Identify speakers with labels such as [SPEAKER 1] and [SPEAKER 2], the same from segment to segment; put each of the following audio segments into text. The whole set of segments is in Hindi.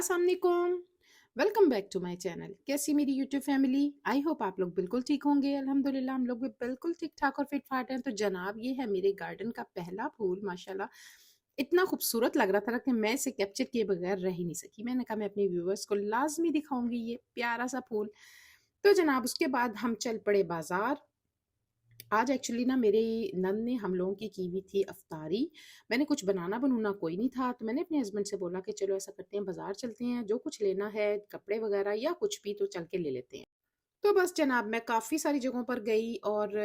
[SPEAKER 1] अस्सलाम वालेकुम। Welcome back to my channel. कैसी मेरी यूट्यूब फैमिली? आई होप आप लोग बिल्कुल ठीक होंगे। अल्हम्दुलिल्लाह हम लोग भी बिल्कुल ठीक ठाक और फिट फाट हैं। तो जनाब ये है मेरे गार्डन का पहला फूल, माशाल्लाह इतना खूबसूरत लग रहा था कि मैं इसे कैप्चर किए बगैर रह ही नहीं सकी। मैंने कहा मैं अपने व्यूवर्स को लाजमी दिखाऊंगी ये प्यारा सा फूल। तो जनाब उसके बाद हम चल पड़े बाजार। आज एक्चुअली ना मेरे नंद ने हम लोगों की हुई थी अफ्तारी। मैंने कुछ बनाना बनूना कोई नहीं था, तो मैंने अपने हस्बैंड से बोला कि चलो ऐसा करते हैं, बाजार चलते हैं, जो कुछ लेना है कपड़े वगैरह या कुछ भी तो चल के ले लेते हैं। तो बस जनाब मैं काफ़ी सारी जगहों पर गई और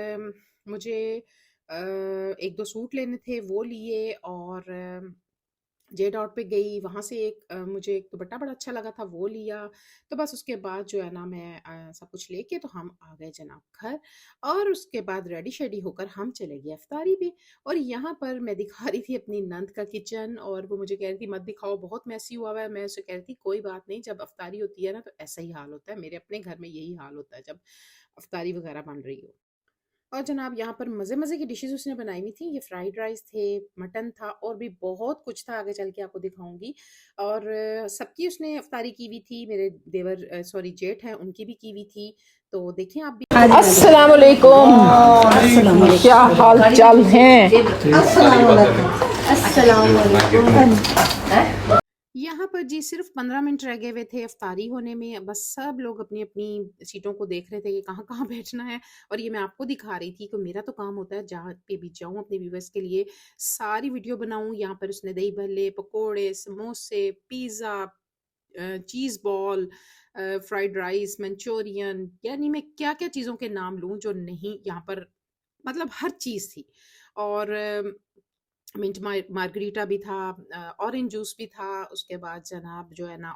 [SPEAKER 1] मुझे एक दो सूट लेने थे वो लिए और जे डॉट पे गई, वहाँ से मुझे एक दुपट्टा बड़ा अच्छा लगा था वो लिया। तो बस उसके बाद जो है ना मैं सब कुछ लेके तो हम आ गए जनाब घर। और उसके बाद रेडी शेडी होकर हम चले गए इफ्तारी पे। और यहाँ पर मैं दिखा रही थी अपनी नंद का किचन और वो मुझे कह रही थी मत दिखाओ, बहुत मैसी हुआ हुआ है। मैं उसे कह रही थी कोई बात नहीं, जब अफ्तारी होती है ना तो ऐसा ही हाल होता है, मेरे अपने घर में यही हाल होता है जब अफ्तारी वगैरह बन रही हो। और जनाब यहाँ पर मज़े-मज़े की डिशेज़ उसने बनाई हुई थी। ये फ्राइड राइस थे, मटन था और भी बहुत कुछ था, आगे चल के आपको दिखाऊँगी। और सबकी उसने इफ्तारी की हुई थी, मेरे देवर सॉरी जेठ हैं, उनकी भी की हुई थी। तो देखें आप भी। अस्सलाम वालेकुम।
[SPEAKER 2] अस्सलाम वालेकुम।
[SPEAKER 1] क्या हाल चाल हैं?
[SPEAKER 2] अस्सलाम वालेकुम। अस्सलाम वालेकुम।
[SPEAKER 1] यहाँ पर जी सिर्फ 15 मिनट रह गए हुए थे अफ्तारी होने में। बस सब लोग अपनी अपनी सीटों को देख रहे थे कि कहाँ कहाँ बैठना है। और ये मैं आपको दिखा रही थी कि मेरा तो काम होता है जहाँ पे भी जाऊँ अपने व्यूवर्स के लिए सारी वीडियो बनाऊँ। यहाँ पर उसने दही भल्ले, पकोड़े, समोसे, पिज़्ज़ा, चीज़ बॉल, फ्राइड राइस, मंचूरियन, यानी मैं क्या क्या चीज़ों के नाम लूँ जो नहीं यहाँ पर, मतलब हर चीज़ थी। और मिंट मार्गरीटा भी था, ऑरेंज जूस भी था। उसके बाद जनाब जो है ना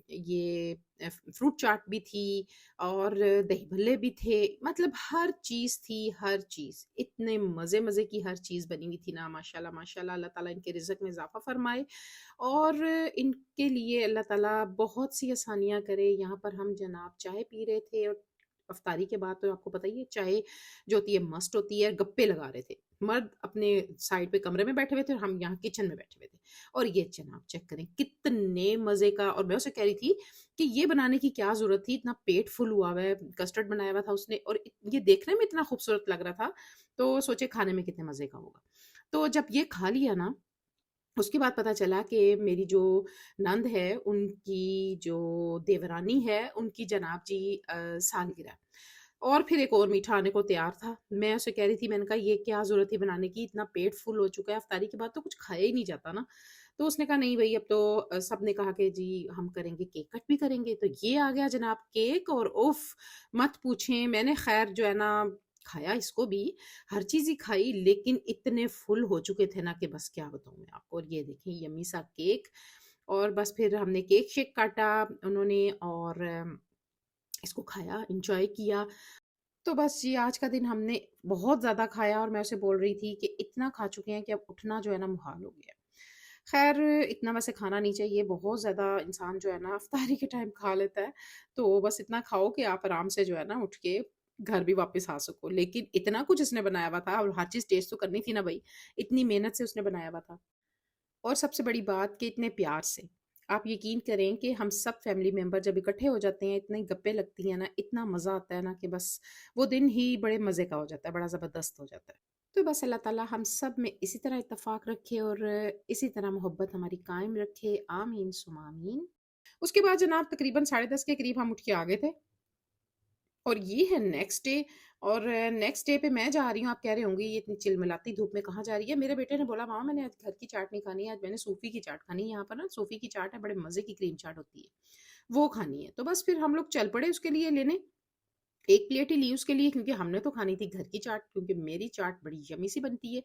[SPEAKER 1] ये फ्रूट चाट भी थी और दही भल्ले भी थे। मतलब हर चीज़ थी, हर चीज़ इतने मज़े मज़े की हर चीज़ बनी हुई थी ना, माशाल्लाह माशाल्लाह। अल्लाह ताला इनके रिज़्क में इजाफा फरमाए और इनके लिए अल्लाह ताला बहुत सी आसानियाँ करे। यहाँ पर हम जनाब चाय पी रहे थे और अफ्तारी के बाद तो आपको पता ही है चाय जो होती है मस्ट होती है। गप्पे लगा रहे थे, मर्द अपने साइड पे कमरे में बैठे हुए थे और हम यहाँ किचन में बैठे हुए थे। और ये जनाब चेक करें कितने मज़े का। और मैं उसे कह रही थी कि ये बनाने की क्या ज़रूरत थी, इतना पेट फुल हुआ हुआ है, कस्टर्ड बनाया हुआ था उसने और ये देखने में इतना खूबसूरत लग रहा था, तो सोचे खाने में कितने मज़े का होगा। तो जब ये खा लिया ना, उसके बाद पता चला कि मेरी जो नंद है, उनकी जो देवरानी है, उनकी जनाब जी सालगिरह। और फिर एक और मीठा आने को तैयार था। मैं उसे कह रही थी, मैंने कहा ये क्या ज़रूरत है बनाने की, इतना पेट फुल हो चुका है, इफ्तारी के बाद तो कुछ खाया ही नहीं जाता ना। तो उसने कहा नहीं भई अब तो सब ने कहा कि जी हम करेंगे, केक कट भी करेंगे। तो ये आ गया जनाब केक और उफ़! मत पूछें, मैंने ख़ैर जो है ना खाया इसको भी, हर चीज़ ही खाई, लेकिन इतने फुल हो चुके थे ना कि बस क्या बताऊँ मैं आपको। और ये देखें यम्मी सा केक। और बस फिर हमने केक शेक काटा उन्होंने और इसको खाया, एन्जॉय किया। तो बस जी आज का दिन हमने बहुत ज़्यादा खाया और मैं उसे बोल रही थी कि इतना खा चुके हैं कि अब उठना जो है ना मुहाल हो गया है। ख़ैर इतना वैसे खाना नहीं चाहिए, बहुत ज़्यादा इंसान जो है ना इफ्तारी के टाइम खा लेता है। तो बस इतना खाओ कि आप आराम से जो है ना उठ के घर भी वापस आ सको। लेकिन इतना कुछ इसने बनाया हुआ था और हर चीज़ टेस्ट तो करनी थी ना भई, इतनी मेहनत से उसने बनाया हुआ था। और सबसे बड़ी बात कि इतने प्यार से। आप यकीन करें कि हम सब फैमिली मेंबर जब इकट्ठे हो जाते हैं, इतनी गप्पें लगती हैं ना, इतना मज़ा आता है ना कि बस वो दिन ही बड़े मज़े का हो जाता है, बड़ा ज़बरदस्त हो जाता है। तो बस अल्लाह ताला हम सब में इसी तरह इत्तेफ़ाक रखे और इसी तरह मोहब्बत हमारी कायम रखे। आमीन सुम्मा आमीन। उसके बाद जनाब तकरीबन 10:30 के करीब हम उठ के आ गए थे। और ये है नेक्स्ट डे। और नेक्स्ट डे पे मैं जा रही हूँ, आप कह रहे होंगे ये इतनी चिलमिलाती धूप में कहाँ जा रही है। मेरे बेटे ने बोला मामा मैंने आज घर की चाट नहीं खानी है, आज मैंने सूफी की चाट खानी है। यहाँ पर ना सूफी की चाट है, बड़े मज़े की क्रीम चाट होती है, वो खानी है। तो बस फिर हम लोग चल पड़े उसके लिए लेने। एक प्लेट ही ली उसके लिए क्योंकि हमने तो खानी थी घर की चाट, क्योंकि मेरी चाट बड़ी यमी सी बनती है।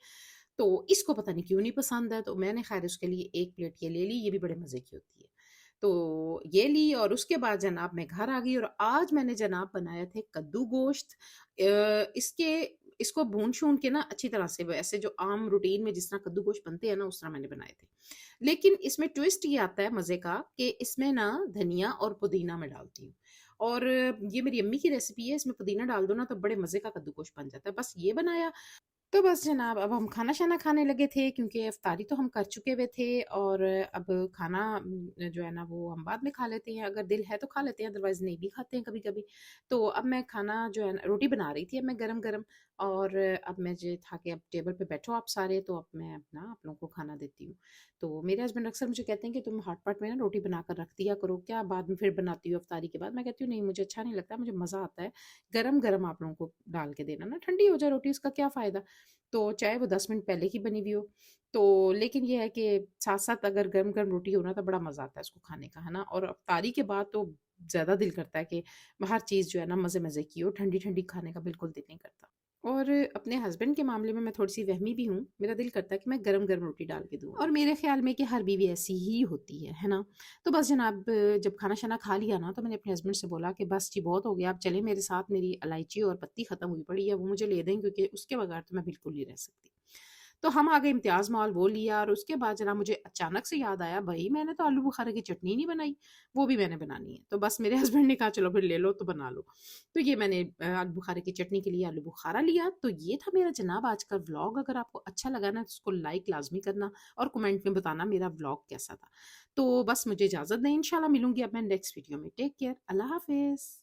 [SPEAKER 1] तो इसको पता नहीं क्यों नहीं पसंद है, तो मैंने खैर उसके लिए एक प्लेट ये ले ली, ये भी बड़े मज़े की होती है। तो ये ली और उसके बाद जनाब मैं घर आ गई और आज मैंने जनाब बनाए थे कद्दू गोश्त। इसके इसको भून-शून के ना अच्छी तरह से, वैसे जो आम रूटीन में जिस तरह कद्दू गोश्त बनते हैं ना, उस तरह मैंने बनाए थे। लेकिन इसमें ट्विस्ट ये आता है मज़े का कि इसमें ना धनिया और पुदीना मैं डालती हूँ। और ये मेरी अम्मी की रेसिपी है, इसमें पुदीना डाल दो ना तो बड़े मज़े का कद्दू गोश्त बन जाता है। बस ये बनाया तो बस जनाब अब हम खाना-शाना खाने लगे थे क्योंकि इफ्तारी तो हम कर चुके हुए थे और अब खाना जो है ना वो हम बाद में खा लेते हैं, अगर दिल है तो खा लेते हैं, अदरवाइज़ नहीं भी खाते हैं कभी-कभी। तो अब मैं खाना जो है ना रोटी बना रही थी अब मैं गरम-गरम और अब मुझे था कि अब टेबल पे बैठो आप सारे तो अब मैं अपना आप लोगों को खाना देती हूँ। तो मेरे हस्बैंड अक्सर मुझे कहते हैं कि तुम हॉट पॉट में ना रोटी बनाकर रख दिया करो, क्या बाद में फिर बनाती हो इफ्तारी के बाद? मैं कहती हूँ नहीं मुझे अच्छा नहीं लगता, मुझे मज़ा आता है गरम-गरम आप लोगों को डाल के देना ना, ठंडी हो जाए रोटी उसका क्या फ़ायदा? तो चाहे वो 10 मिनट पहले की बनी हुई हो। तो लेकिन ये है कि साथ-साथ अगर गरम-गरम रोटी हो ना तो बड़ा मज़ा आता है उसको खाने का, है ना? और इफ्तारी के बाद तो ज़्यादा दिल करता है कि हर चीज़ जो है ना मज़े-मज़े की हो, ठंडी-ठंडी खाने का बिल्कुल दिल नहीं करता। और अपने हस्बैंड के मामले में मैं थोड़ी-सी वहमी भी हूँ, मेरा दिल करता है कि मैं गरम-गरम रोटी डाल के दूँ और मेरे ख़्याल में कि हर बीवी ऐसी ही होती है ना? तो बस जनाब जब खाना-शाना खा लिया ना तो मैंने अपने हस्बैंड से बोला कि बस जी बहुत हो गया, आप चलें मेरे साथ, मेरी इलायची और पत्ती ख़त्म हुई पड़ी है, वो मुझे ले दें क्योंकि उसके बगैर तो मैं बिल्कुल नहीं रह सकती। तो हम आ गए इम्तियाज़ मॉल वो लिया और उसके बाद ज़रा मुझे अचानक से याद आया भई मैंने तो आलू बुखारे की चटनी नहीं बनाई, वो भी मैंने बनानी है। तो बस मेरे हस्बैंड ने कहा चलो फिर ले लो तो बना लो। तो ये मैंने आलू बुखारे की चटनी के लिए आलू बुखारा लिया। तो ये था मेरा जनाब आज का व्लॉग अगर आपको अच्छा लगा ना तो उसको लाइक लाज़मी करना और कमेंट में बताना मेरा व्लॉग कैसा था। तो बस मुझे इजाज़त दें इंशाल्लाह मिलूँगी अब मैं नेक्स्ट वीडियो में। टेक केयर, अल्लाह हाफ़िज़।